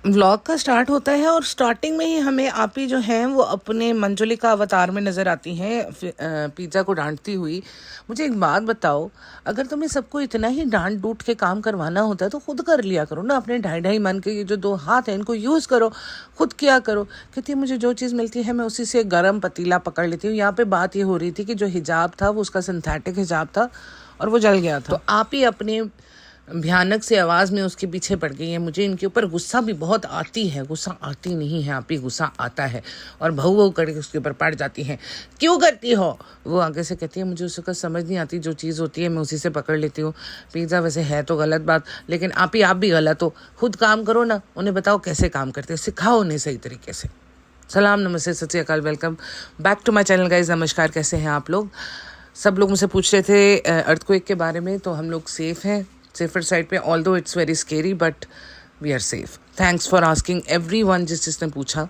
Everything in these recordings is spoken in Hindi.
व्लॉग का स्टार्ट होता है और स्टार्टिंग में ही हमें आपी जो हैं वो अपने मंजुलिका अवतार में नज़र आती हैं पिज़्ज़ा को डांटती हुई। मुझे एक बात बताओ, अगर तुम्हें सबको इतना ही डांट डूट के काम करवाना होता है तो खुद कर लिया करो ना। अपने ढाई ढाई मन के ये जो 2 हाथ हैं इनको यूज़ करो, खुद किया करो। कहती है मुझे जो चीज़ मिलती है मैं उसी से गर्म पतीला पकड़ लेती हूँ। यहाँ पे बात ये हो रही थी कि जो हिजाब था वो उसका सिंथेटिक हिजाब था और वो जल गया था। तो आप ही अपने भयानक से आवाज़ में उसके पीछे पड़ गई है। मुझे इनके ऊपर गुस्सा भी बहुत आती है। गुस्सा आती नहीं है, आप ही गुस्सा आता है और भऊ भऊ करके उसके ऊपर पड़ जाती हैं। क्यों करती हो? वो आगे से कहती है मुझे उसका समझ नहीं आती, जो चीज़ होती है मैं उसी से पकड़ लेती हूँ। पिज़्ज़ा वैसे है तो गलत बात, लेकिन आप भी गलत हो। खुद काम करो ना, उन्हें बताओ कैसे काम करते हैं, सिखाओ उन्हें सही तरीके से। सलाम, नमस्ते, सत श्री अकाल, welcome back to my channel guys. नमस्कार, कैसे हैं आप लोग? सब लोग मुझसे पूछ रहे थे अर्थक्वेक के बारे में, तो हम लोग सेफ़ हैं, सेफर साइड पे। Although it's very scary but we are safe. Thanks for asking everyone जिसने पूछा।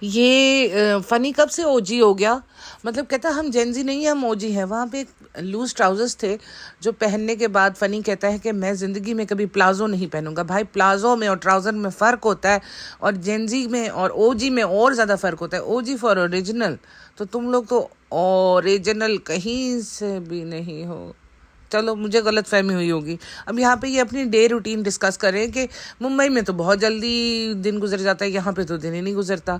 ये फ़नी कब से ओजी हो गया? मतलब कहता हम जेनजी नहीं हम ओजी हैं। वहाँ पे लूज ट्राउजर्स थे जो पहनने के बाद फ़नी कहता है कि मैं ज़िंदगी में कभी प्लाजो नहीं पहनूंगा। भाई प्लाजो में और ट्राउज़र में फ़र्क होता है, और जेनजी में और ओजी में और ज़्यादा फ़र्क होता है। ओजी फॉर ओरिजिनल, तो तुम लोग तो ओरिजिनल कहीं से भी नहीं हो। चलो, मुझे गलत फहमी हुई होगी। अब यहाँ पे ये अपनी डे रूटीन डिस्कस करें कि मुंबई में तो बहुत जल्दी दिन गुजर जाता है, यहाँ पे तो दिन ही नहीं गुजरता।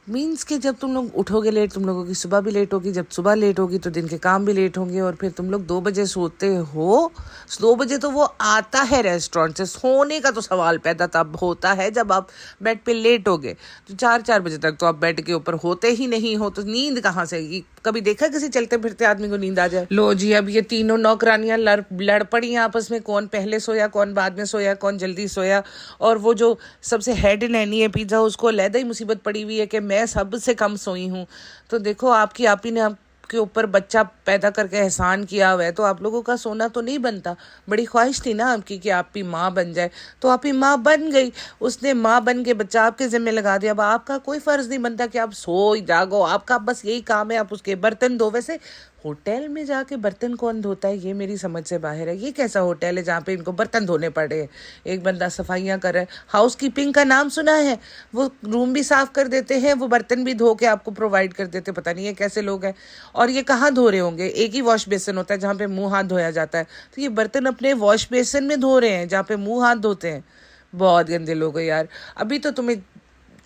मीन्स कि जब तुम लोग उठोगे लेट, तुम लोगों की सुबह भी लेट होगी। जब सुबह लेट होगी तो दिन के काम भी लेट होंगे, और फिर तुम लोग 2 बजे सोते हो। 2 बजे तो वो आता है रेस्टोरेंट से। सोने का तो सवाल पैदा तब होता है जब आप बेड पे लेट होगे। तो 4 बजे तक तो आप बेड के ऊपर होते ही नहीं हो, तो नींद कहाँ से आएगी? कभी देखा किसी चलते फिरते आदमी को नींद आ जाए? लो जी, अब ये तीनों नौकरानियां लड़ पड़ी आपस में, कौन पहले सोया, कौन बाद में सोया, कौन जल्दी सोया। और वो जो सबसे हेड नैनी है पिज़्ज़ा, उसको लैदा ही मुसीबत पड़ी हुई है कि मैं सबसे कम सोई हूँ। तो देखो, आपकी आपी ने आपके ऊपर बच्चा पैदा करके एहसान किया हुआ है, तो आप लोगों का सोना तो नहीं बनता। बड़ी ख्वाहिश थी ना आपकी कि आप ही माँ बन जाए, तो आप ही माँ बन गई। उसने माँ बन के बच्चा आपके ज़िम्मे लगा दिया। अब आपका कोई फ़र्ज़ नहीं बनता कि आप सो जागो, आपका बस यही काम है आप उसके बर्तन धो। वैसे होटल में जाके बर्तन कौन धोता है, ये मेरी समझ से बाहर है। ये कैसा होटल है जहाँ पे इनको बर्तन धोने पड़े? एक बंदा सफाइयाँ कर रहा है। हाउस कीपिंग का नाम सुना है? वो रूम भी साफ कर देते हैं, वो बर्तन भी धो के आपको प्रोवाइड कर देते। पता नहीं है कैसे लोग हैं। और ये कहाँ धो रहे होंगे? एक ही वॉश बेसिन होता है जहाँ पे मुंह हाथ धोया जाता है, तो ये बर्तन अपने वॉश बेसिन में धो रहे हैं जहाँ पे मुंह हाथ धोते हैं। बहुत गंदे लोग हैं यार। अभी तो तुम्हें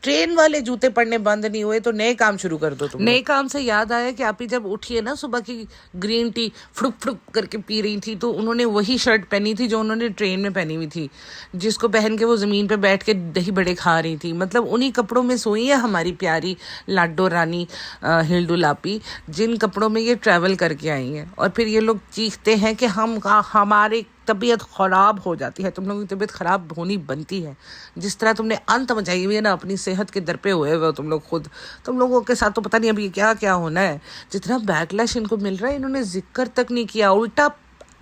ट्रेन वाले जूते पड़ने बंद नहीं हुए तो नए काम शुरू कर दो तुम। नए काम से याद आया कि आप ही जब उठिए ना सुबह की ग्रीन टी फुड़ुक फुड़ुक करके पी रही थी, तो उन्होंने वही शर्ट पहनी थी जो उन्होंने ट्रेन में पहनी हुई थी, जिसको पहन के वो ज़मीन पे बैठ के दही बड़े खा रही थी। मतलब उन्हीं कपड़ों में सोई है हमारी प्यारी लाडो रानी हिल्डू लापी, जिन कपड़ों में ये ट्रैवल करके आई हैं। और फिर ये लोग चीखते हैं कि हमारे तबीयत ख़राब हो जाती है। तुम लोगों की तबीयत ख़राब होनी बनती है। जिस तरह तुमने अंत मचाई हुई है ना अपनी सेहत के दर पे हुए हो तुम लोग खुद। तुम लोगों के साथ तो पता नहीं अभी क्या क्या होना है। जितना बैकलैश इनको मिल रहा है, इन्होंने जिक्र तक नहीं किया, उल्टा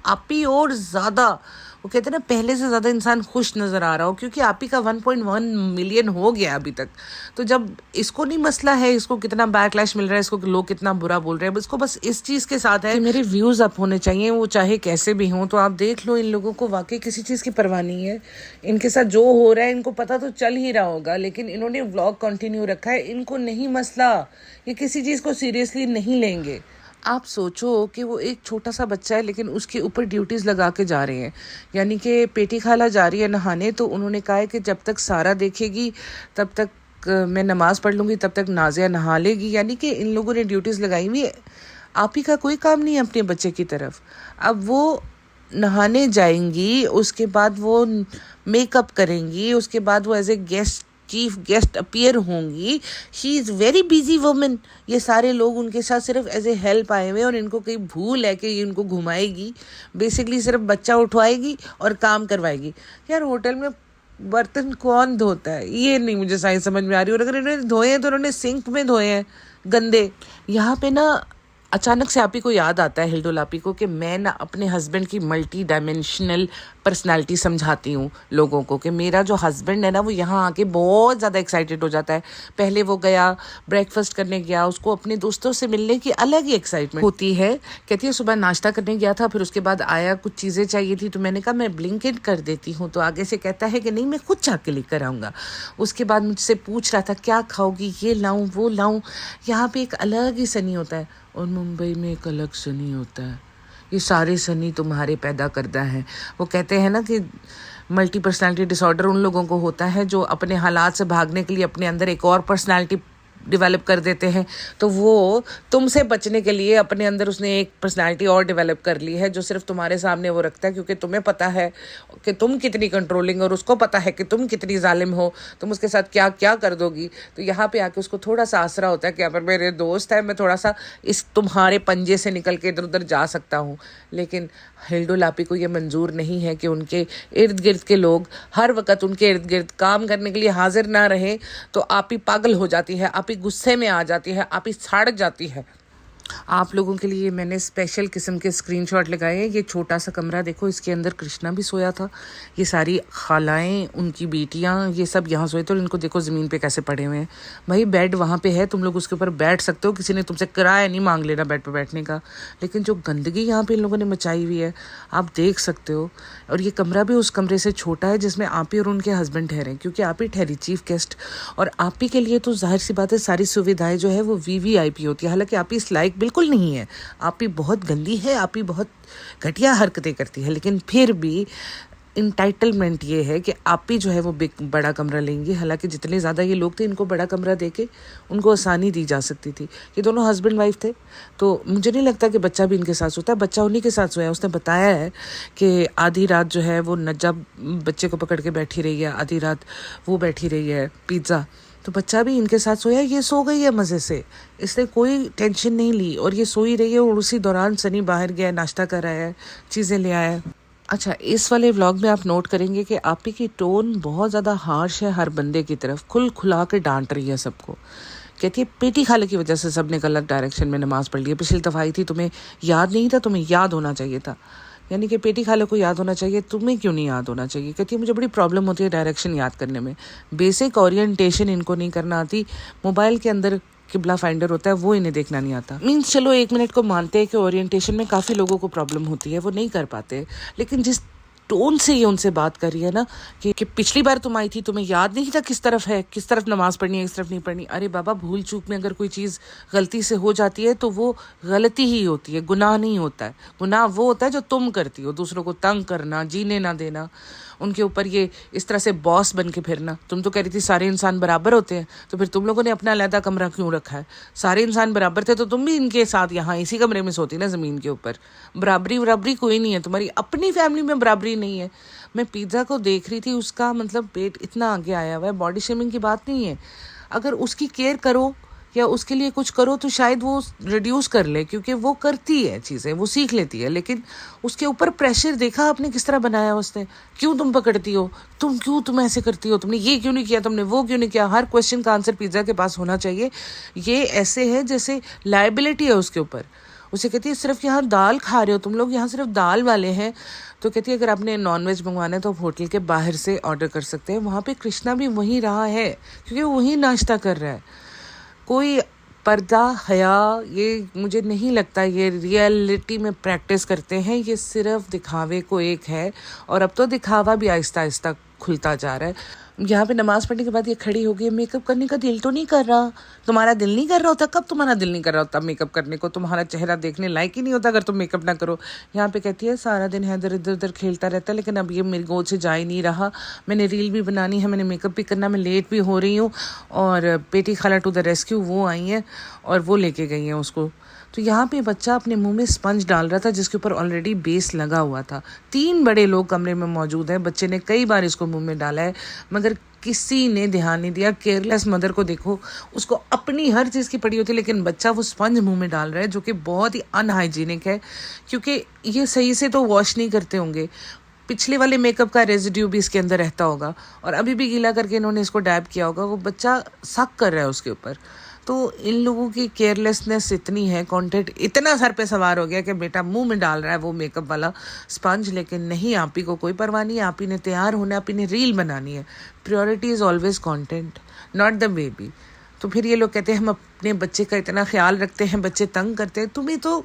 आप ही और ज़्यादा। वो कहते हैं ना, पहले से ज़्यादा इंसान खुश नज़र आ रहा हो, क्योंकि आप ही का 1.1 मिलियन हो गया अभी तक। तो जब इसको नहीं मसला है इसको कितना बैकलैश मिल रहा है, इसको लोग कितना बुरा बोल रहे हैं, इसको बस इस चीज़ के साथ है कि मेरे व्यूज़ अप होने चाहिए, वो चाहे कैसे भी हों। तो आप देख लो, इन लोगों को वाकई किसी चीज़ की परवाह नहीं है। इनके साथ जो हो रहा है इनको पता तो चल ही रहा होगा, लेकिन इन्होंने व्लॉग कंटिन्यू रखा है। इनको नहीं मसला, ये किसी चीज़ को सीरियसली नहीं लेंगे। आप सोचो कि वो एक छोटा सा बच्चा है, लेकिन उसके ऊपर ड्यूटीज़ लगा के जा रहे हैं। यानी कि पेटी खाला जा रही है नहाने, तो उन्होंने कहा है कि जब तक सारा देखेगी तब तक मैं नमाज़ पढ़ लूँगी, तब तक नाज़िया नहा लेगी। यानी कि इन लोगों ने ड्यूटीज़ लगाई हुई है। आप ही का कोई काम नहीं है अपने बच्चे की तरफ। अब वो नहाने जाएंगी, उसके बाद वो मेकअप करेंगी, उसके बाद वो as a chief guest appear होंगी। She is very busy woman. ये सारे लोग उनके साथ सिर्फ एज ए हेल्प आए हुए, और इनको कहीं भूल है कि ये उनको घुमाएगी। बेसिकली सिर्फ बच्चा उठवाएगी और काम करवाएगी। यार होटल में बर्तन कौन धोता है, ये नहीं मुझे सही समझ में आ रही। और अगर इन्होंने धोए हैं तो उन्होंने सिंक में धोए हैं गंदे। यहाँ पे ना अचानक से आप ही को याद आता है हिल्डो लापी को कि मैं ना अपने हस्बैंड की मल्टी डायमेंशनल पर्सनालिटी समझाती हूँ लोगों को कि मेरा जो हस्बैंड है ना वो यहाँ आके बहुत ज़्यादा एक्साइटेड हो जाता है। पहले वो गया, ब्रेकफास्ट करने गया, उसको अपने दोस्तों से मिलने की अलग ही एक्साइटमेंट होती है। कहती है सुबह नाश्ता करने गया था, फिर उसके बाद आया, कुछ चीज़ें चाहिए थी तो मैंने कहा मैं ब्लिंकिट कर देती हूँ, तो आगे से कहता है कि नहीं मैं खुद जाके लेकर आऊँगा। उसके बाद मुझसे पूछ रहा था क्या खाओगी, ये लाऊं वो लाऊं। यहाँ पे एक अलग ही सनी होता है और मुंबई में एक अलग सनी होता है। ये सारे सनी तुम्हारे पैदा करता है। वो कहते हैं ना कि मल्टी पर्सनालिटी डिसऑर्डर उन लोगों को होता है जो अपने हालात से भागने के लिए अपने अंदर एक और पर्सनालिटी डेवलप कर देते हैं। तो वो तुमसे बचने के लिए अपने अंदर उसने एक पर्सनालिटी और डेवलप कर ली है जो सिर्फ तुम्हारे सामने वो रखता है, क्योंकि तुम्हें पता है कि तुम कितनी कंट्रोलिंग और उसको पता है कि तुम कितनी जालिम हो, तुम उसके साथ क्या क्या कर दोगी। तो यहाँ पे आके उसको थोड़ा सा आसरा होता है कि अगर मेरे दोस्त है मैं थोड़ा सा इस तुम्हारे पंजे से निकल के इधर उधर जा सकता हूँ। लेकिन हिल्डो लापी को ये मंजूर नहीं है कि उनके इर्द गिर्द के लोग हर वक्त उनके इर्द गिर्द काम करने के लिए हाजिर ना रहे। तो आप ही पागल हो जाती है, आप ही गुस्से में आ जाती है, आप ही सड़ जाती है। आप लोगों के लिए मैंने स्पेशल किस्म के स्क्रीनशॉट लगाए हैं। ये छोटा सा कमरा देखो, इसके अंदर कृष्णा भी सोया था, ये सारी खालाएं, उनकी बेटियां, ये सब यहाँ सोए थे। और इनको देखो ज़मीन पे कैसे पड़े हुए हैं। भाई बेड वहाँ पे है, तुम लोग उसके ऊपर बैठ सकते हो, किसी ने तुमसे किराया नहीं मांग लेना बेड पे बैठने का। लेकिन जो गंदगी यहाँ पे इन लोगों ने मचाई हुई है आप देख सकते हो। और ये कमरा भी उस कमरे से छोटा है जिसमें आप ही और उनके हस्बैंड ठहरे, क्योंकि आप ही ठहरी चीफ गेस्ट। और आप ही के लिए तो जाहिर सी बात है सारी सुविधाएं जो है वो VVIP होती है। हालांकि आप ही इस लाइक बिल्कुल नहीं है, आप ही बहुत गंदी है, आप ही बहुत घटिया हरकतें करती है, लेकिन फिर भी इंटाइटलमेंट ये है कि आप ही जो है वो बड़ा कमरा लेंगी। हालांकि जितने ज़्यादा ये लोग थे इनको बड़ा कमरा देके उनको आसानी दी जा सकती थी। ये दोनों हस्बैंड वाइफ थे, तो मुझे नहीं लगता कि बच्चा भी इनके साथ सोता है। बच्चा उन्हीं के साथ सोया। उसने बताया है कि आधी रात जो है वो नज्जा बच्चे को पकड़ के बैठी रही है, आधी रात वो बैठी रही है पिज़्ज़ा, तो बच्चा भी इनके साथ सोया। ये सो गई है मज़े से, इसने कोई टेंशन नहीं ली और ये सोई रही है। और उसी दौरान सनी बाहर गया, नाश्ता कर रहा है, चीज़ें ले आया है। अच्छा, इस वाले व्लॉग में आप नोट करेंगे कि आप ही की टोन बहुत ज़्यादा हार्श है हर बंदे की तरफ, खुला के डांट रही है सबको। कहती है पेटी खाले की वजह से सबने गलत डायरेक्शन में नमाज पढ़ ली है। पिछली दफ़ा आई थी, तुम्हें याद नहीं था, तुम्हें याद होना चाहिए था। यानी कि पेटी खाले को याद होना चाहिए, तुम्हें क्यों नहीं याद होना चाहिए। कहती है मुझे बड़ी प्रॉब्लम होती है डायरेक्शन याद करने में। बेसिक ओरिएंटेशन इनको नहीं करना आती। मोबाइल के अंदर किबला फाइंडर होता है, वो इन्हें देखना नहीं आता। मीन्स चलो 1 मिनट को मानते हैं कि ओरिएंटेशन में काफ़ी लोगों को प्रॉब्लम होती है, वो नहीं कर पाते। लेकिन जिस टोन से ये उनसे बात कर रही है ना कि पिछली बार तुम आई थी, तुम्हें याद नहीं था किस तरफ है, किस तरफ नमाज पढ़नी है, किस तरफ नहीं पढ़नी। अरे बाबा, भूल चूक में अगर कोई चीज़ गलती से हो जाती है तो वो गलती ही होती है, गुनाह नहीं होता है। गुनाह वो होता है जो तुम करती हो, दूसरों को तंग करना, जीने ना देना, उनके ऊपर ये इस तरह से बॉस बन के फिरना। तुम तो कह रही थी सारे इंसान बराबर होते हैं, तो फिर तुम लोगों ने अपना अलहदा कमरा क्यों रखा है। सारे इंसान बराबर थे तो तुम भी इनके साथ यहाँ इसी कमरे में सोती ना, ज़मीन के ऊपर। बराबरी कोई नहीं है, तुम्हारी अपनी फैमिली में बराबरी नहीं है। मैं पिज़्ज़ा को देख रही थी, उसका मतलब पेट इतना आगे आया हुआ है। बॉडी शेमिंग की बात नहीं है, अगर उसकी केयर करो या उसके लिए कुछ करो तो शायद वो रिड्यूस कर ले, क्योंकि वो करती है चीज़ें, वो सीख लेती है। लेकिन उसके ऊपर प्रेशर देखा आपने किस तरह बनाया उसने। क्यों तुम पकड़ती हो, तुम ऐसे करती हो, तुमने ये क्यों नहीं किया, तुमने वो क्यों नहीं किया। हर क्वेश्चन का आंसर पिज़्ज़ा के पास होना चाहिए। ये ऐसे है जैसे लायबिलिटी है उसके ऊपर। उसे कहती है सिर्फ यहाँ दाल खा रहे हो तुम लोग, यहाँ सिर्फ दाल वाले हैं। तो कहती है अगर आपने नॉनवेज मंगवाना है तो आप होटल के बाहर से ऑर्डर कर सकते हैं। वहाँ पे कृष्णा भी वहीं रहा है, क्योंकि वो वहीं नाश्ता कर रहा है। कोई पर्दा हया ये मुझे नहीं लगता ये रियलिटी में प्रैक्टिस करते हैं। ये सिर्फ दिखावे को एक है, और अब तो दिखावा भी आहिस्ता आहिस्ता खुलता जा रहा है। यहाँ पे नमाज पढ़ने के बाद ये खड़ी हो गई, मेकअप करने का दिल तो नहीं कर रहा। तुम्हारा दिल नहीं कर रहा होता, कब तुम्हारा दिल नहीं कर रहा होता मेकअप करने को। तुम्हारा चेहरा देखने लायक ही नहीं होता अगर तुम मेकअप ना करो। यहाँ पे कहती है सारा दिन हैदर इधर उधर खेलता रहता है, लेकिन अब ये मेरी गोद से जा ही नहीं रहा। मैंने रील भी बनानी है, मैंने मेकअप भी करना, मैं लेट भी हो रही हूँ। और बेटी खाला टू द रेस्क्यू वो आई हैं और वो लेके गई हैं उसको। तो यहाँ पे बच्चा अपने मुंह में स्पंज डाल रहा था जिसके ऊपर ऑलरेडी बेस लगा हुआ था। 3 बड़े लोग कमरे में मौजूद हैं। बच्चे ने कई बार इसको मुंह में डाला है मगर किसी ने ध्यान नहीं दिया। केयरलेस मदर को देखो, उसको अपनी हर चीज़ की पड़ी होती है, लेकिन बच्चा वो स्पंज मुंह में डाल रहा है, जो कि बहुत ही अनहाइजीनिक है, क्योंकि ये सही से तो वॉश नहीं करते होंगे। पिछले वाले मेकअप का रेजिड्यू भी इसके अंदर रहता होगा और अभी भी गीला करके इन्होंने इसको डैब किया होगा। वो बच्चा सक कर रहा है उसके ऊपर। तो इन लोगों की केयरलेसनेस इतनी है, कंटेंट इतना सर पे सवार हो गया कि बेटा मुंह में डाल रहा है वो मेकअप वाला स्पंज, लेकिन नहीं, आप ही को कोई परवाह नहीं है, आप ही ने तैयार होना, आप ही ने रील बनानी है। Priority is always content, not the baby. तो फिर ये लोग कहते हैं हम अपने बच्चे का इतना ख्याल रखते हैं, बच्चे तंग करते हैं। तुम्हें तो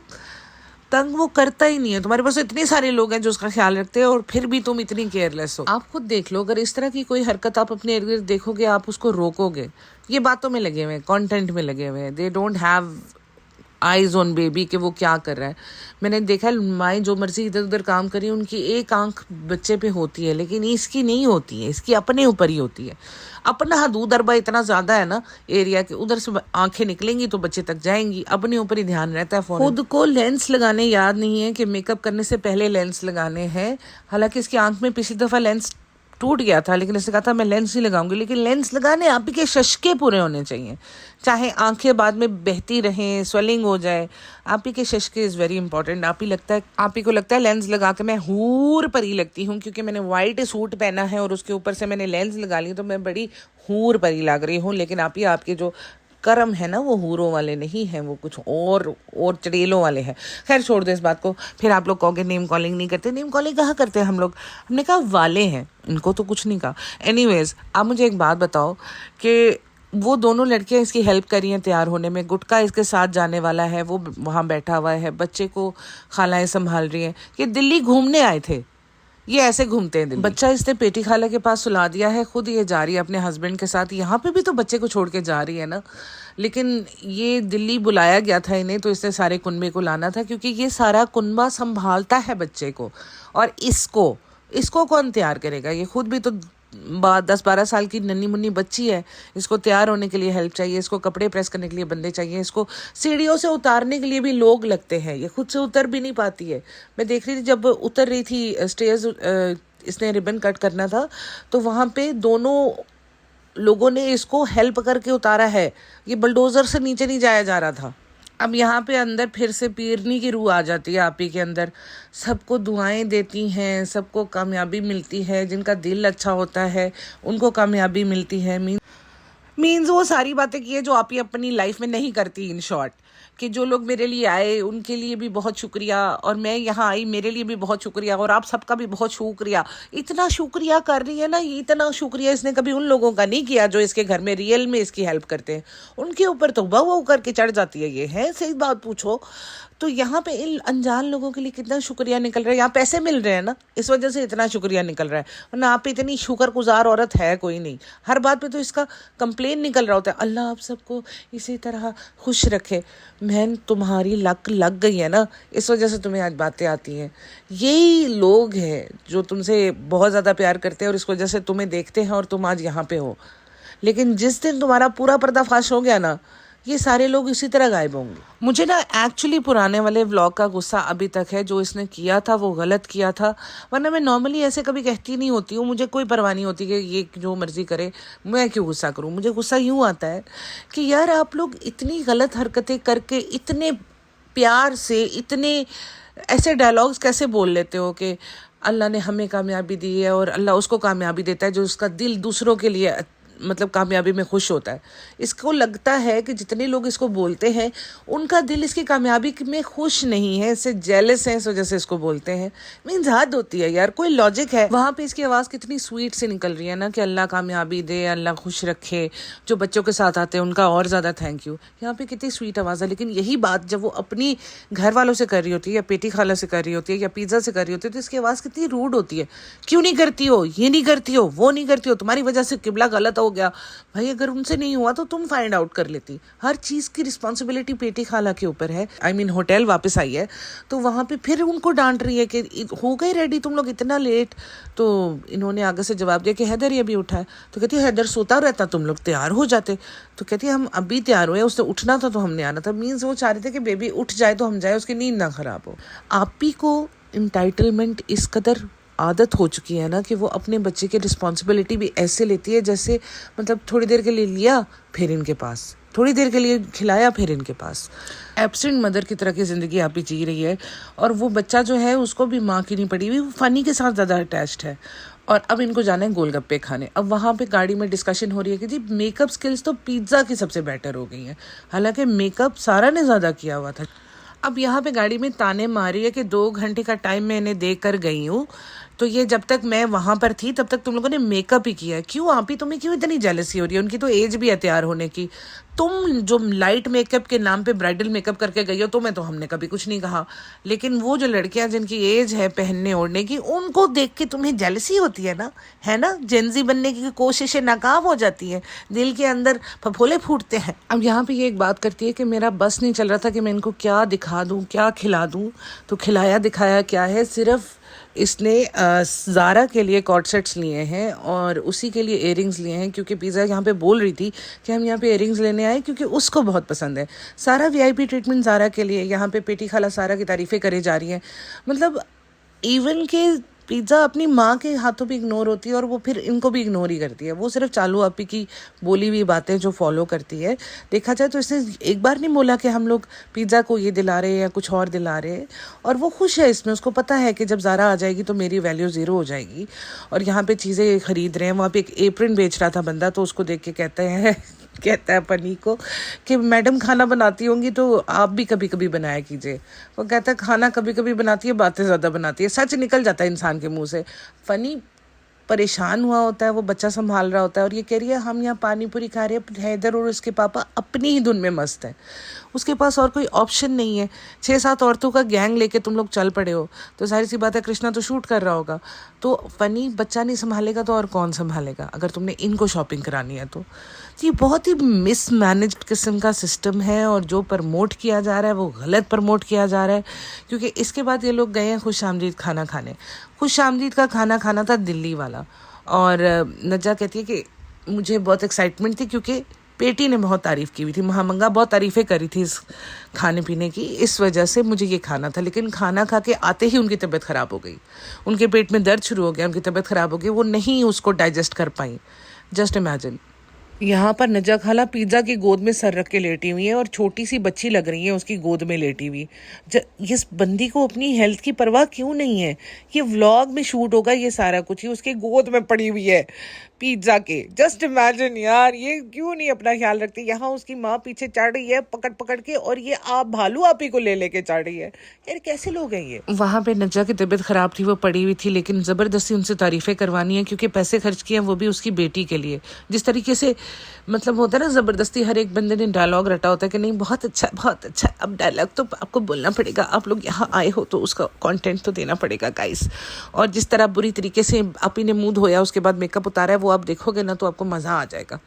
तंग वो करता ही नहीं है, तुम्हारे पास इतने सारे लोग हैं जो उसका ख्याल रखते हैं, और फिर भी तुम इतनी केयरलेस हो। आप खुद देख लो, अगर इस तरह की कोई हरकत आप अपने इर्द गिर्द देखोगे, आप उसको रोकोगे। ये बातों में लगे हुए हैं, कंटेंट में लगे हुए हैं, they don't have eyes on baby कि वो क्या कर रहा है। मैंने देखा माएँ जो मर्जी इधर उधर काम करी, उनकी एक आंख बच्चे पे होती है, लेकिन इसकी नहीं होती है, इसकी अपने ऊपर ही होती है। अपना हदूद अरबा इतना ज़्यादा है ना एरिया के, उधर से आंखें निकलेंगी तो बच्चे तक जाएंगी, अपने ऊपर ही ध्यान रहता है। फोन खुद को लेंस लगाने याद नहीं है कि मेकअप करने से पहले लेंस लगाने हैं। हालांकि इसकी आंख में पिछली दफ़ा लेंस टूट गया था, लेकिन इसने कहा था मैं लेंस ही लगाऊंगी। लेकिन लेंस लगाने आप ही के शशके पूरे होने चाहिए, चाहे आंखें बाद में बहती रहें, स्वेलिंग हो जाए, आप ही के शशके इज़ वेरी इंपॉर्टेंट। आप ही को लगता है लेंस लगा के मैं हूर परी लगती हूँ, क्योंकि मैंने वाइट सूट पहना है और उसके ऊपर से मैंने लेंस लगा ली, तो मैं बड़ी हूर परी लग रही हूँ। लेकिन आप ही आपके जो कर्म है ना वो हूरों वाले नहीं हैं, वो कुछ और चड़ेलों वाले हैं। खैर छोड़ दो इस बात को। फिर आप लोग कहोगे नेम कॉलिंग नहीं करते। नेम कॉलिंग कहाँ करते हैं हम लोग? हमने कहा वाले हैं, इनको तो कुछ नहीं कहा। एनीवेज, आप मुझे एक बात बताओ कि वो दोनों लड़कियां इसकी हेल्प कर रही हैं तैयार होने में, गुटका इसके साथ जाने वाला है, वो वहाँ बैठा हुआ है, बच्चे को खालाएं संभाल रही हैं। ये दिल्ली घूमने आए थे, ये ऐसे घूमते हैं। बच्चा इसने पेटी खाला के पास सुला दिया है, खुद ये जा रही है अपने हस्बैंड के साथ। यहाँ पे भी तो बच्चे को छोड़ के जा रही है ना, लेकिन ये दिल्ली बुलाया गया था इन्हें, तो इसने सारे कुनबे को लाना था, क्योंकि ये सारा कुनबा संभालता है बच्चे को। और इसको कौन तैयार करेगा? ये खुद भी तो 10-12 साल की नन्ही मुन्नी बच्ची है। इसको तैयार होने के लिए हेल्प चाहिए, इसको कपड़े प्रेस करने के लिए बंदे चाहिए, इसको सीढ़ियों से उतारने के लिए भी लोग लगते हैं। ये खुद से उतर भी नहीं पाती है। मैं देख रही थी जब उतर रही थी स्टेयर्स, इसने रिबन कट करना था, तो वहाँ पे दोनों लोगों ने इसको हेल्प करके उतारा है। ये बुलडोजर से नीचे नहीं जाया जा रहा था। अब यहाँ पे अंदर फिर से पीरनी की रूह आ जाती है आप ही के अंदर। सबको दुआएं देती हैं, सबको कामयाबी मिलती है, जिनका दिल अच्छा होता है उनको कामयाबी मिलती है। मीन्स वो सारी बातें की है जो आप ही अपनी लाइफ में नहीं करती। इन शॉर्ट, कि जो लोग मेरे लिए आए उनके लिए भी बहुत शुक्रिया, और मैं यहाँ आई मेरे लिए भी बहुत शुक्रिया, और आप सबका भी बहुत शुक्रिया। इतना शुक्रिया कर रही है ना, इतना शुक्रिया इसने कभी उन लोगों का नहीं किया जो इसके घर में रियल में इसकी हेल्प करते हैं। उनके ऊपर तो बहु करके चढ़ जाती है। ये है सही बात पूछो तो यहाँ पे इन अनजान लोगों के लिए कितना शुक्रिया निकल रहा है। यहाँ पैसे मिल रहे हैं ना, इस वजह से इतना शुक्रिया निकल रहा है, वरना आप इतनी शुक्रगुजार औरत है कोई नहीं। हर बात पे तो इसका कंप्लेन निकल रहा होता है, अल्लाह आप सबको इसी तरह खुश रखे। बहन तुम्हारी लक लग गई है ना, इस वजह से तुम्हें आज बातें आती हैं। यही लोग हैं जो तुमसे बहुत ज़्यादा प्यार करते हैं और इस वजह से तुम्हें देखते हैं और तुम आज यहाँ पे हो। लेकिन जिस दिन तुम्हारा पूरा पर्दाफाश हो गया ना, ये सारे लोग इसी तरह गायब होंगे। मुझे ना एक्चुअली पुराने वाले व्लॉग का गुस्सा अभी तक है। जो इसने किया था वो गलत किया था, वरना मैं नॉर्मली ऐसे कभी कहती नहीं होती हूँ। मुझे कोई परवाह नहीं होती कि ये जो मर्जी करे, मैं क्यों गुस्सा करूँ। मुझे गुस्सा यूँ आता है कि यार आप लोग इतनी गलत हरकतें करके इतने प्यार से इतने ऐसे डायलॉग्स कैसे बोल लेते हो कि अल्लाह ने हमें कामयाबी दी है और अल्लाह उसको कामयाबी देता है जो उसका दिल दूसरों के लिए मतलब कामयाबी में खुश होता है। इसको लगता है कि जितने लोग इसको बोलते हैं उनका दिल इसकी कामयाबी में खुश नहीं है, इससे जेलस है, इस वजह से इसको बोलते हैं। मीन्स हद होती है यार, कोई लॉजिक है? वहाँ पे इसकी आवाज़ कितनी स्वीट से निकल रही है ना कि अल्लाह कामयाबी दे, अल्लाह खुश रखे। जो बच्चों के साथ आते हैं उनका और ज़्यादा थैंक यू। यहाँ पे कितनी स्वीट आवाज़ है। लेकिन यही बात जब वो अपनी घर वालों से कर रही होती है, या पेटी खाला से कर रही होती है, या पिज़्ज़ा से कर रही होती है, तो इसकी आवाज़ कितनी रूड होती है। क्यों नहीं करती हो, ये नहीं करती हो, वो नहीं करती हो, तुम्हारी वजह से किबला गलत हो गया। भाई अगर उनसे नहीं हुआ तो तुम फाइंड आउट कर लेती। हर चीज़ की रिस्पॉन्सिबिलिटी पेटी खाला के ऊपर है। होटल वापस आई है तो वहाँ पे फिर उनको डांट रही है कि हो गए रेडी तुम लोग इतना लेट। तो इन्होंने आगे से जवाब दिया कि हैदर ये अभी उठा है। तो कहती है हैदर सोता रहता, तुम लोग तैयार हो जाते। तो कहती है हम अभी तैयार हुए, उसने उठना था तो हमने आना था। मीन्स वो चाह रहे थे कि बेबी उठ जाए तो हम जाए, उसकी नींद ना खराब हो। आप ही को इंटाइटलमेंट इस कदर आदत हो चुकी है ना कि वो अपने बच्चे की रिस्पॉन्सिबिलिटी भी ऐसे लेती है जैसे मतलब थोड़ी देर के लिए लिया फिर इनके पास, थोड़ी देर के लिए खिलाया फिर इनके पास। एब्सेंट मदर की तरह की ज़िंदगी आप ही जी रही है। और वो बच्चा जो है उसको भी माँ की नहीं पड़ी हुई, वो फ़नी के साथ ज़्यादा अटैच्ड है। और अब इनको जाना है गोलगप्पे खाने। अब वहाँ पे गाड़ी में डिस्कशन हो रही है कि जी मेकअप स्किल्स तो पिज़्ज़ा की सबसे बेटर हो गई हैं, हालांकि मेकअप सारा ने ज़्यादा किया हुआ था। अब यहाँ पे गाड़ी में ताने मारी है कि 2 घंटे का टाइम मैं इन्हें दे कर गई हूँ, तो ये जब तक मैं वहाँ पर थी तब तक तुम लोगों ने मेकअप ही किया है। क्यों आप ही, तुम्हें क्यों इतनी जेलसी हो रही है? उनकी तो एज भी है तैयार होने की। तुम जो लाइट मेकअप के नाम पे ब्राइडल मेकअप करके गई हो, तुम्हें तो हमने कभी कुछ नहीं कहा, लेकिन वो जो लड़कियां जिनकी एज है पहनने ओढ़ने की, उनको देख के तुम्हें जेलसी होती है ना? है ना? जेंजी बनने की कोशिशें नाकाम हो जाती हैं, दिल के अंदर फफोले फूटते हैं। अब यहाँ पे ये एक बात करती है कि मेरा बस नहीं चल रहा था कि मैं इनको क्या दिखा दूँ, क्या खिला दूँ। तो खिलाया दिखाया क्या है, सिर्फ इसने ज़ारा के लिए कॉर्ड सेट्स लिए हैं और उसी के लिए इयररिंग्स लिए हैं, क्योंकि पिज़्ज़ा यहाँ पे बोल रही थी कि हम यहाँ पे इयररिंग्स लेने आए क्योंकि उसको बहुत पसंद है। सारा वीआईपी ट्रीटमेंट ज़ारा के लिए। यहाँ पे पेटी खाला सारा की तारीफ़ें करे जा रही हैं। मतलब इवन के पिज़्ज़ा अपनी माँ के हाथों भी इग्नोर होती है और वो फिर इनको भी इग्नोर ही करती है। वो सिर्फ चालू आपी की बोली हुई बातें जो फॉलो करती है। देखा जाए तो इसने एक बार नहीं बोला कि हम लोग पिज़्ज़ा को ये दिला रहे हैं या कुछ और दिला रहे हैं, और वो खुश है इसमें। उसको पता है कि जब ज़ारा आ जाएगी तो मेरी वैल्यू ज़ीरो हो जाएगी। और यहाँ पे चीज़ें खरीद रहे हैं। वहाँ पे एक एप्रन बेच रहा था बंदा, तो उसको देख के कहता है पनी को कि मैडम खाना बनाती होंगी तो आप भी कभी कभी बनाया कीजिए। वो कहता है खाना कभी कभी बनाती है, बातें ज़्यादा बनाती है। सच निकल जाता है इंसान के मुंह से। फनी परेशान हुआ होता है, वो बच्चा संभाल रहा होता है और ये कह रही है हम यहाँ पानी पूरी खा रहे हैं। हैदर और उसके पापा अपनी ही धुन में मस्त है, उसके पास और कोई ऑप्शन नहीं है। 6-7 औरतों का गैंग लेके तुम लोग चल पड़े हो, तो जाहिर सी बात है कृष्णा तो शूट कर रहा होगा। तो फनी बच्चा नहीं संभालेगा तो और कौन संभालेगा अगर तुमने इनको शॉपिंग करानी है तो। ये बहुत ही मिसमैनेज्ड किस्म का सिस्टम है और जो प्रमोट किया जा रहा है वो गलत प्रमोट किया जा रहा है। क्योंकि इसके बाद ये लोग गए हैं खुशामदीद खाना खाने। खुशामदीद का खाना खाना था दिल्ली वाला। और नज्जा कहती है कि मुझे बहुत एक्साइटमेंट थी क्योंकि पेटी ने बहुत तारीफ़ की हुई थी, महामंगा बहुत तारीफ़ें करी थी इस खाने पीने की, इस वजह से मुझे ये खाना था। लेकिन खाना खा के आते ही उनकी तबीयत ख़राब हो गई, उनके पेट में दर्द शुरू हो गया, उनकी तबीयत ख़राब हो गई, वो नहीं उसको डाइजेस्ट कर पाई। Just imagine. यहाँ पर नजा खाला पिज़्ज़ा की गोद में सर रख के लेटी हुई है और छोटी सी बच्ची लग रही है उसकी गोद में लेटी हुई। इस बंदी को अपनी हेल्थ की परवाह क्यों नहीं है? ये व्लॉग में शूट होगा ये सारा कुछ, ही उसके गोद में पड़ी हुई है पिज़्ज़ा के। जस्ट इमेजिन यार, ये क्यों नहीं अपना ख्याल रखती? यहाँ उसकी माँ पीछे चढ़ रही है पकड़ पकड़ के, और ये आप भालू आप ही को ले लेके चढ़ रही है। यार कैसे लोग हैं ये? वहाँ पे नज्जा की तबीयत खराब थी, वो पड़ी हुई थी, लेकिन ज़बरदस्ती उनसे तारीफ़ें करवानी है क्योंकि पैसे खर्च किए हैं वो भी उसकी बेटी के लिए। जिस तरीके से मतलब होता है ना, ज़बरदस्ती हर एक बंदे ने डायलॉग रटा होता है कि नहीं बहुत अच्छा बहुत अच्छा। अब डायलॉग तो आपको बोलना पड़ेगा, आप लोग यहाँ आए हो तो उसका कंटेंट तो देना पड़ेगा गाइस। और जिस तरह बुरी तरीके से आप ही ने मुंह धोया उसके बाद मेकअप उतारा है वो आप देखोगे ना तो आपको मज़ा आ जाएगा।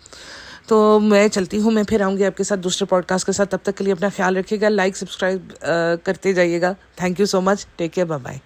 तो मैं चलती हूँ, मैं फिर आऊँगी आपके साथ दूसरे पॉडकास्ट के साथ। तब तक के लिए अपना ख्याल रखिएगा, लाइक सब्सक्राइब करते जाइएगा। Thank you so much, take care, bye bye.